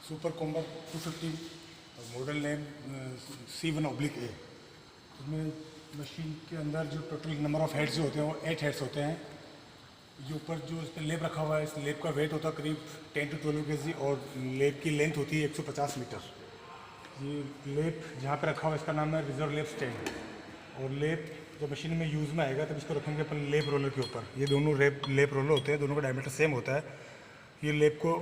Super comber 250 model name C1/A। इसमें machine के अंदर जो टोटल नंबर ऑफ हेड्स जो होते हैं वो 8 हेड्स होते हैं। ये ऊपर जो इस पर लेप रखा हुआ है, इस लेप का वेट होता है करीब 10 to 12 kg और लेप की लेंथ होती है 150 मीटर। ये लेप जहाँ पे रखा हुआ है इसका नाम है रिजर्व लेप स्टैंड। और लेप जब मशीन में यूज़ में आएगा तब इसको रखेंगे अपन लेप रोलर के ऊपर। ये दोनों लेप रोलर होते हैं, दोनों का डायमीटर सेम होता है। ये लेप को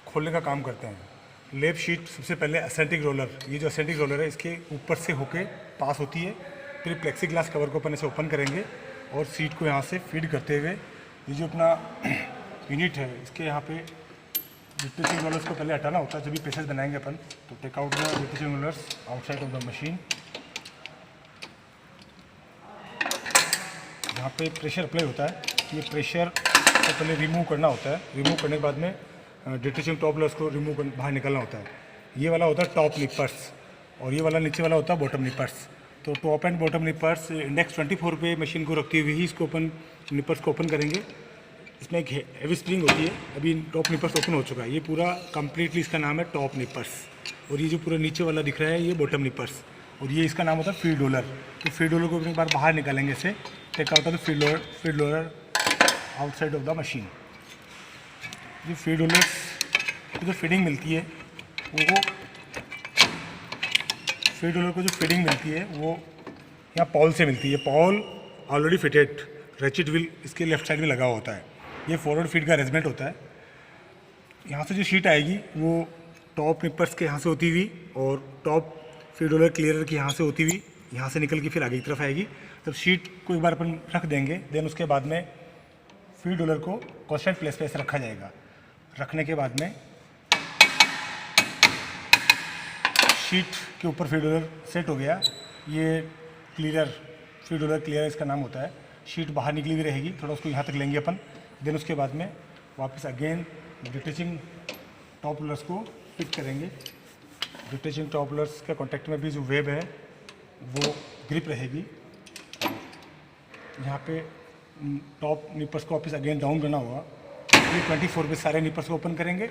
खोलने का काम करते हैं। लेप शीट सबसे पहले असेंटिक रोलर, ये जो असेंटिक रोलर है इसके ऊपर से होके पास होती है। फिर प्लेक्सी ग्लास कवर को अपन इसे ओपन करेंगे और सीट को यहाँ से फीड करते हुए ये जो अपना यूनिट है इसके यहाँ पे डिटेचिंग रोलर्स को पहले हटाना होता है। जब भी प्रेशर बनाएंगे अपन तो take out the detaching rollers outside of the machine. यहाँ पे प्रेशर अप्लाई होता है, ये प्रेशर को पहले रिमूव करना होता है। रिमूव करने के बाद में डिटेचिंग टॉप रोलर्स को रिमूव कर बाहर निकालना होता है। ये वाला होता है टॉप निपर्स और ये वाला नीचे वाला होता है बॉटम निपर्स। तो top and bottom nippers index 24 पे मशीन को रखते हुए ही इसको अपन निपर्स को ओपन करेंगे। इसमें एक हैवी स्प्रिंग होती है, अभी टॉप निपर्स ओपन हो चुका है। ये पूरा कंप्लीटली इसका नाम है टॉप निपर्स। और ये जो पूरा नीचे वाला दिख रहा है ये बॉटम निपर्स और ये इसका नाम होता है फीड रोलर। तो फीड रोलर को एक बार बाहर निकालेंगे इसे। Take out of the feed roller outside of the machine. जो फीड रोलर की जो फीडिंग मिलती है वो फीड रोलर को जो फीडिंग मिलती है वो यहाँ पॉल से मिलती है। Paul already fitted ratchet wheel इसके लेफ्ट साइड में लगा हुआ होता है। ये फॉरवर्ड फीड का अरेंजमेंट होता है। यहाँ से जो शीट आएगी वो टॉप निपर्स के यहाँ से होती हुई और टॉप फीड रोलर क्लियरर की यहाँ से होती हुई यहाँ से निकल के फिर आगे की तरफ आएगी। तब शीट को एक बार अपन रख देंगे, देन उसके बाद में फीड रोलर को कॉन्स्टेंट प्लेस पे रखा जाएगा। रखने के बाद में शीट के ऊपर फीड रोलर सेट हो गया। ये क्लियर फीड रोलर क्लियर इसका नाम होता है। शीट बाहर निकली हुई रहेगी, थोड़ा उसको यहाँ तक लेंगे अपन। देन उसके बाद में वापस अगेन डिटेचिंग टॉप रोलर्स को फिट करेंगे। डिटेचिंग टॉप रोलर्स के कॉन्टेक्ट में भी जो वेब है वो ग्रिप रहेगी। यहाँ पे टॉप निपर्स को वापस अगेन डाउन करना होगा। 24 पे सारे निपर्स को ओपन करेंगे।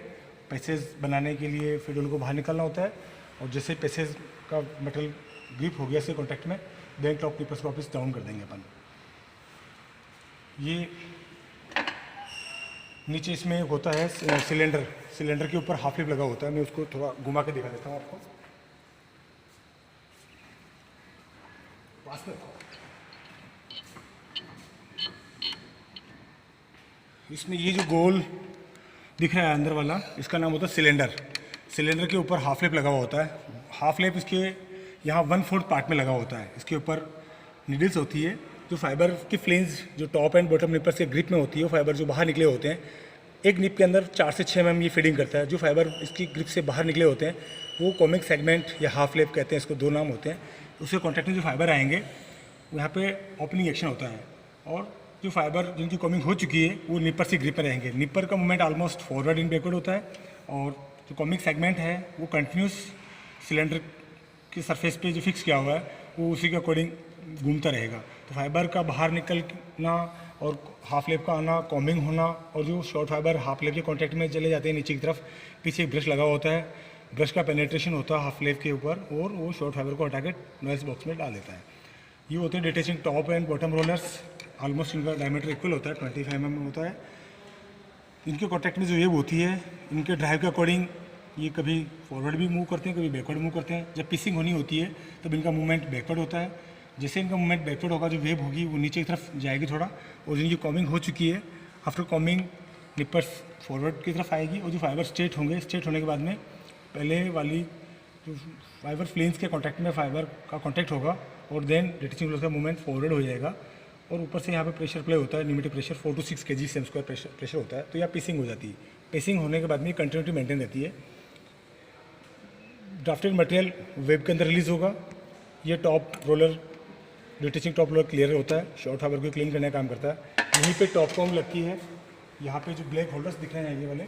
पैसेज बनाने के लिए फीड रोलर को बाहर निकालना होता है और जैसे पैसेज का मेटल ग्रिप हो गया इसके कॉन्टेक्ट में, देन टॉप निपर्स को वापस डाउन कर देंगे अपन। ये नीचे इसमें होता है सिलेंडर के ऊपर हाफ लिप लगा होता है। मैं उसको थोड़ा घुमा के दिखा देता हूँ आपको। पास में इसमें ये जो गोल दिख रहा है अंदर वाला इसका नाम होता है सिलेंडर। सिलेंडर के ऊपर हाफ लेप लगा हुआ होता है। हाफ लेप इसके यहाँ 1/4 पार्ट में लगा होता है। इसके ऊपर नीडल्स होती है। जो फाइबर की फ्लेंस जो टॉप एंड बॉटम निपर से ग्रिप में होती है वो फाइबर जो बाहर निकले होते हैं। एक निप के अंदर 4 से 6 mm ये फीडिंग करता है। जो फाइबर इसकी ग्रिप से बाहर निकले होते हैं वो कॉमिक सेगमेंट या हाफ लेप कहते हैं, इसको 2 नाम होते हैं। उसके कॉन्टैक्ट में जो फाइबर आएंगे यहाँ पे ओपनिंग एक्शन होता है और जो फाइबर जिनकी कॉमिंग हो चुकी है वो निपर से ग्रिप में रहेंगे। निपर का movement almost forward in backward होता है और जो कॉमिक सेगमेंट है वो कंटिन्यूस सिलेंडर की सरफेस पे जो फिक्स किया हुआ है वो उसी के अकॉर्डिंग घूमता रहेगा। तो फाइबर का बाहर निकलना और हाफ लेप का आना, कॉमिंग होना और जो शॉर्ट फाइबर हाफ लेप के कॉन्टैक्ट में चले जाते हैं नीचे की तरफ, पीछे एक ब्रश लगा होता है। ब्रश का पेनेट्रेशन होता है हाफ लेप के ऊपर और वो शॉर्ट फाइबर को हटा के नॉइस बॉक्स में डाल देता है। ये होते हैं detaching top and bottom rollers. Almost इनका डायमीटर इक्वल होता है, 25 mm होता है। इनके कॉन्टैक्ट में जो वेब होती है इनके ड्राइव के अकॉर्डिंग ये कभी फॉरवर्ड भी मूव करते हैं, कभी बैकवर्ड मूव करते हैं। जब पिसिंग होनी होती है तब इनका मूवमेंट बैकवर्ड होता है। जैसे इनका मूवमेंट बैकवर्ड होगा जो वेब होगी वो नीचे की तरफ जाएगी थोड़ा और जिनकी कॉमिंग हो चुकी है आफ्टर कॉमिंग निपर्स फॉरवर्ड की तरफ आएगी और जो फाइबर स्ट्रेट होंगे, स्ट्रेट होने के बाद में पहले वाली जो फाइबर फ्लेंस के कॉन्टैक्ट में फाइबर का कॉन्टैक्ट होगा और देन डिटेचिंग रोलर का मूवमेंट फॉरवर्ड हो जाएगा और ऊपर से यहाँ पे प्रेशर प्ले होता है। Pneumatic pressure 4 to 6 kg same square pressure होता है। तो यहाँ पिसिंग हो जाती है। पिसिंग होने के बाद में कंटिन्यूटी मेंटेन रहती है। ड्राफ्टेड मटेरियल वेब के अंदर रिलीज होगा। ये top roller detaching top roller clear होता है, शॉर्ट फाइबर को क्लीन करने का काम करता है। यहीं पे टॉप कॉम लगती है। यहाँ पे जो ब्लैक होल्डर्स दिख रहे हैं ये वाले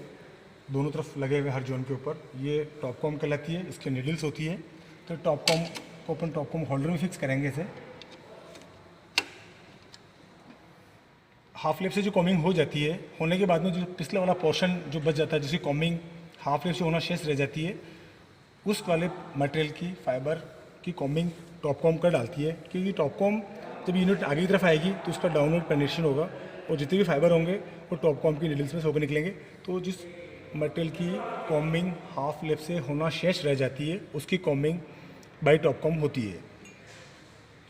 दोनों तरफ लगे हुए हर जोन के ऊपर, ये टॉप कॉम कहलाती है। इसके नीडल्स होती है। तो टॉप कॉम को अपन टॉप कॉम होल्डर में फिक्स करेंगे इसे। हाफ लेप से जो कॉमिंग हो जाती है, होने के बाद में जो पिछले वाला पोर्शन जो बच जाता है जिसकी कॉमिंग हाफ लेप से होना शेष रह जाती है, उस वाले मटेरियल की फाइबर की कॉम्बिंग टॉप कॉम कर डालती है, क्योंकि टॉप कॉम जब यूनिट आगे की तरफ आएगी तो उसका डाउनवर्ड पेनिट्रेशन होगा और जितने भी फाइबर होंगे वो टॉप कॉम की नीडल्स में से होकर निकलेंगे। तो जिस मटेरियल की कॉम्बिंग हाफ लेप से होना शेष रह जाती है उसकी कॉम्बिंग बाई टॉप कॉम होती है।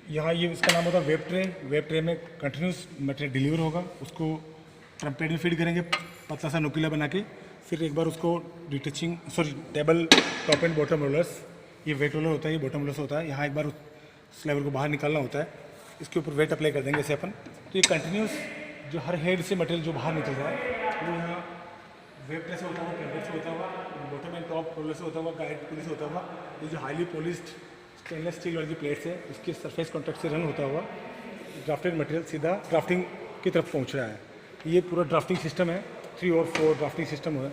यहाँ ये इसका नाम होता है वेब ट्रे। वेब ट्रे में कंटिन्यूस मटेरियल डिलीवर होगा, उसको ट्रम्पेट में फीड करेंगे पतला सा नुकीला बना के, फिर एक बार उसको retouching table top and bottom rollers, ये वेट रोलर होता है, ये बॉटम रोलर्स होता है, यहाँ एक बार उस लेवल को बाहर निकालना होता है, इसके ऊपर वेट अप्लाई कर देंगे ऐसे अपन। तो ये कंटिन्यूस जो हर हेड से मटेरियल जो बाहर निकल रहा है वो यहाँ वेब ट्रे से होता हुआ, ट्रम्पेट से होता हुआ, बॉटम एंड टॉप रोलर से होता हुआ, गाइड पुली से होता हुआ, ये जो हाईली पॉलिश्ड स्टेनलेस स्टील वाली प्लेट्स है उसके सरफेस कॉन्टैक्ट से रन होता हुआ ड्राफ्टेड मटेरियल सीधा ड्राफ्टिंग की तरफ पहुँच रहा है। ये पूरा ड्राफ्टिंग सिस्टम है, 3 और 4 ड्राफ्टिंग सिस्टम है।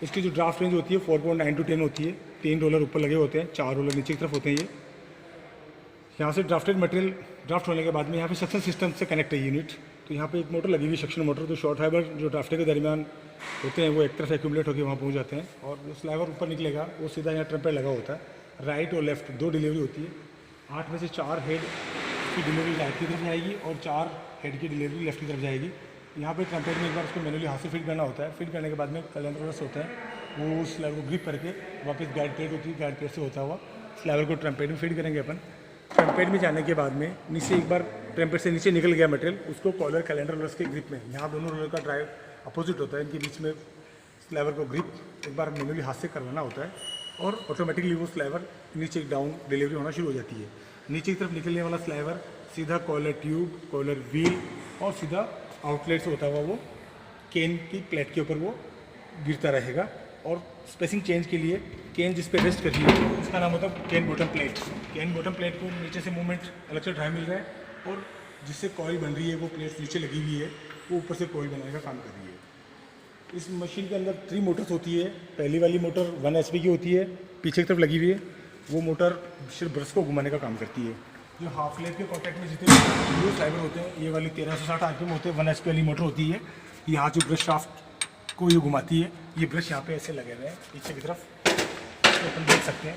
इसकी जो ड्राफ्ट रेंज होती है 4.9 to 10 होती है, 3 रोलर ऊपर लगे होते हैं, 4 रोलर नीचे की तरफ होते हैं। ये यहाँ से ड्राफ्टेड मटेरियल ड्राफ्ट होने के बाद में यहाँ पे सक्शन सिस्टम से कनेक्ट है यूनिट। तो यहाँ पे एक मोटर लगी हुई सक्शन मोटर, तो शॉर्ट फाइबर जो ड्राफ्टे के दरमियान होते हैं वो एक तरफ एक्यूमुलेट होकर वहाँ पहुँच जाते हैं और जो स्लाइवर ऊपर निकलेगा वो सीधा यहाँ ट्रम्पेट लगा होता है। राइट और लेफ्ट 2 डिलीवरी होती है, 8 में से 4 हेड की डिलीवरी राइट की तरफ जाएगी और 4 हेड की डिलीवरी लेफ्ट की तरफ जाएगी। यहाँ पे ट्रम्पेट में एक बार उसको मैनुअली हाथ से फिट करना होता है, फिट करने के बाद में कैलेंडर रोलर्स होता है, वो उस स्लाइवर को ग्रिप करके वापस गाइड प्लेट होती है, गाइड प्लेट से होता हुआ स्लाइवर को ट्रम्पेट में फीड करेंगे अपन। ट्रम्पेट में जाने के बाद में नीचे एक बार ट्रम्पेट से नीचे निकल गया मटेरियल, उसको कॉलर कैलेंडर रोलर्स के ग्रिप में, यहाँ दोनों रोलर का ड्राइव अपोजिट होता है, इनके बीच में स्लाइवर को ग्रिप एक बार मैनुअली हाथ से करवाना होता है और ऑटोमेटिकली वो स्लाइवर नीचे डाउन डिलीवरी होना शुरू हो जाती है। नीचे की तरफ निकलने वाला स्लाइवर सीधा कॉलर ट्यूब, कॉलर व्हील और सीधा आउटलेट से होता हुआ वो केन की प्लेट के ऊपर वो गिरता रहेगा। और स्पेसिंग चेंज के लिए केन जिस पे रेस्ट कर रही है उसका नाम होता है केन बॉटम प्लेट। केन बॉटम प्लेट को नीचे से मूवमेंट अलग से ड्राइव मिल रहा है और जिससे कॉइल बन रही है वो प्लेट नीचे लगी हुई है, वो ऊपर से कॉइल बनाने का काम कर रही है। इस मशीन के अंदर 3 मोटर्स होती है। पहली वाली मोटर 1 HP की होती है, पीछे की तरफ लगी हुई है, वो मोटर सिर्फ ब्रश को घुमाने का काम करती है। जो हाफ लेप के कॉन्टैक्ट में जितने भी फाइबर होते हैं, ये वाली 1360 RPM होते हैं, 1 HP वाली मोटर होती है। यहाँ जो ब्रश शाफ्ट को ये घुमाती है, ये ब्रश यहाँ पे ऐसे लगे हुए हैं पीछे की तरफ, तो अपन देख सकते हैं।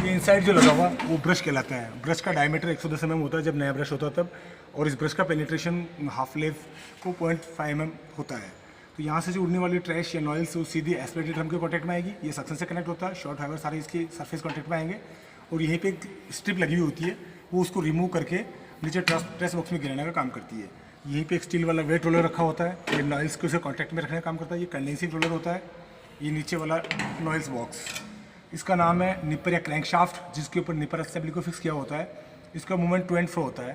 ये इनसाइड जो लगा हुआ वो ब्रश कहलाता है। ब्रश का डायमीटर 110 mm होता है जब नया ब्रश होता है तब, और इस ब्रश का पेनिट्रेशन हाफ लेप को 0.5 mm होता है। तो यहाँ से जो उड़ने वाली ट्रैश या नॉइल्स वो सीधी एस्पेरेटेड ड्रम के कॉन्टैक्ट में आएगी, ये सक्शन से कनेक्ट होता है, शॉर्ट फाइबर सारे इसके सरफेस कॉन्टैक्ट में आएंगे और यहीं पे एक स्ट्रिप लगी हुई होती है, वो उसको रिमूव करके नीचे ट्रेस बॉक्स में गिराने का काम करती है। यहीं पे एक स्टील वाला वेट रोलर रखा होता है, ये नॉइल्स को उसे कॉन्टैक्ट में रखने का काम करता है। ये कंडेंसिंग रोलर होता है, ये नीचे वाला नॉइल्स बॉक्स, इसका नाम है निपर या क्रैंक शाफ्ट, जिसके ऊपर निपर असेंबली को फिक्स किया होता है। इसका मूवमेंट टू एंड फ्रो होता है,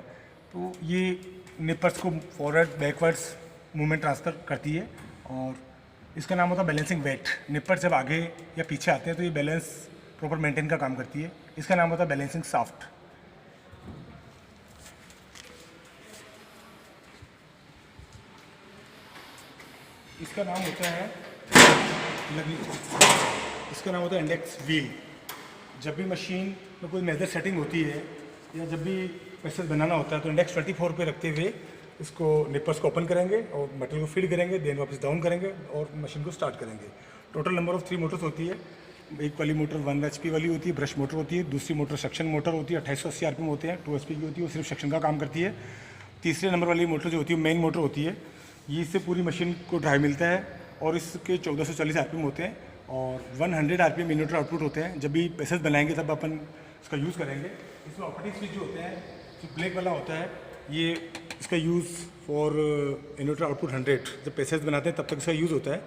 तो ये निपर्स को फॉरवर्ड बैकवर्ड्स मूवमेंट ट्रांसफ़र करती है। और इसका नाम होता है बैलेंसिंग वेट। निपर जब आगे या पीछे आते हैं तो ये बैलेंस प्रॉपर मेंटेन का काम करती है, इसका नाम होता है बैलेंसिंग शाफ्ट। इसका नाम होता है इंडेक्स व्हील। जब भी मशीन में कोई मेजर सेटिंग होती है या जब भी पैसेज बनाना होता है तो इंडेक्स 24 पे रखते हुए इसको निपर्स को ओपन करेंगे और मटेरियल को फीड करेंगे, देन वापस डाउन करेंगे और मशीन को स्टार्ट करेंगे। टोटल नंबर ऑफ 3 मोटर्स होती है। एक वाली मोटर 1 HP वाली होती है, ब्रश मोटर होती है। दूसरी मोटर सक्शन मोटर होती है, 2880 RPM होते हैं, 2 HP की होती है, वो सिर्फ सक्शन का काम करती है। तीसरे नंबर वाली मोटर जो होती है मेन मोटर होती है, ये इससे पूरी मशीन को ड्राइव मिलता है और इसके 1440 RPM होते हैं और 100 RPM इन्वर्टर आउटपुट होते हैं। जब भी पैसेज बनाएंगे तब अपन इसका यूज़ करेंगे। इसमें ऑपरेटिंग स्विच जो होते हैं, जो ब्लैक वाला होता है, ये इसका यूज़ फॉर इन्वर्टर आउटपुट 100। जब पैसेज बनाते हैं तब तक इसका यूज़ होता है।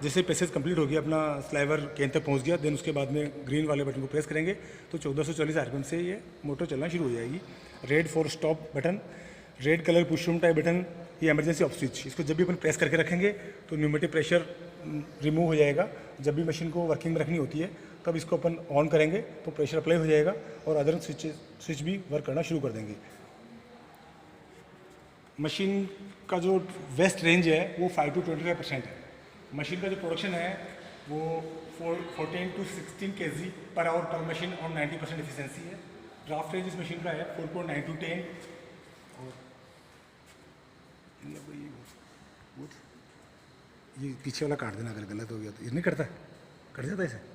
जैसे पैसेज कंप्लीट हो गया, अपना स्लाइवर केन तक पहुंच गया, देन उसके बाद में ग्रीन वाले बटन को प्रेस करेंगे तो 1440 RPM से ये मोटर चलना शुरू हो जाएगी। Red for stop button, red colour push room type button, ये इमरजेंसी ऑफ स्विच। इसको जब भी अपन प्रेस करके रखेंगे तो न्यूमेटिक प्रेशर रिमूव हो जाएगा। जब भी मशीन को वर्किंग में रखनी होती है तब इसको अपन ऑन करेंगे तो प्रेशर अप्लाई हो जाएगा और अदर स्विच भी वर्क करना शुरू कर देंगे। मशीन का जो वेस्ट रेंज है वो 5 to 25% है। मशीन का जो प्रोडक्शन है वो 14 to 16 kg पर आवर पर मशीन और 90% एफिशिएंसी है। ड्राफ्ट रेंज इस मशीन का है 4.9 to 10 और ये पीछे वाला काट देना, अगर गलत हो गया तो। ये नहीं करता, कट जाता है इसे।